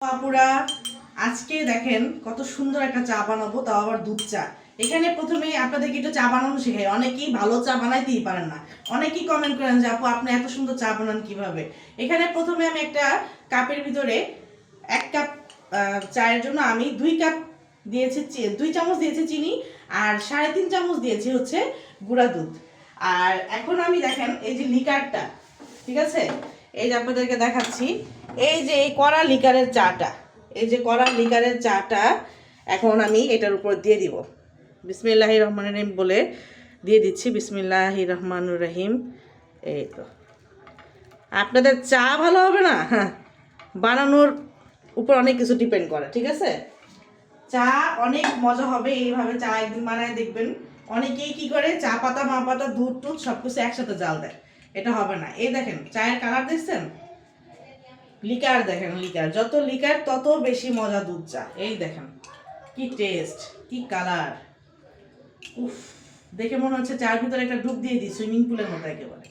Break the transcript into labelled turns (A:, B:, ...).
A: আপুরা আজকে দেখেন কত সুন্দর একটা চা বানাবো, তাও আবার দুধ চা। এখানে প্রথমেই আপনাদেরকে একটু চা বানানো শেখাই। অনেকেই ভালো চা বানাইতেই পারেন না, অনেকেই কমেন্ট করেন যে আপু আপনি এত সুন্দর চা বানান কিভাবে। এখানে প্রথমে আমি একটা কাপের ভিতরে 1 কাপ চায়ের জন্য আমি 2 কাপ দিয়েছি, 2 চামচ দিয়েছি চিনি, আর 3.5 চামচ দিয়েছি হচ্ছে গুঁড়া দুধ। আর এখন আমি দেখেন এই যে লিকারটা, ঠিক আছে, এই যে আপনাদেরকে দেখাচ্ছি, এই যে এই কড়া লিকারের চাটা, এই যে কড়া লিকারের চাটা এখন আমি এটার উপর দিয়ে দিব। বিসমিল্লাহির রহমানির রহিম বলে দিয়ে দিচ্ছি। বিসমিল্লাহির রহমানির রহিম। এই তো আপনাদের চা ভালো হবে না, হ্যাঁ, বানানোর উপর অনেক কিছু ডিপেন্ড করে, ঠিক আছে। চা অনেক মজা হবে এইভাবে চা একদিন বানায় দেখবেন। অনেকেই কি করে চা পাতা মা পাতা দুধ টুধ সব কিছু একসাথে জাল দেয়, এটা হবে না। এই দেখেন চায়ের কালার দেখছেন, লিকার দেখেন, লিকার যত লিকার তত বেশি মজা দুধ চা। এই দেখেন কি টেস্ট, কি কালার, উফ, দেখে মনে হচ্ছে চার ভিতরে একটা ডুব দিয়ে দিই, সুইমিং পুলের মতো একেবারে।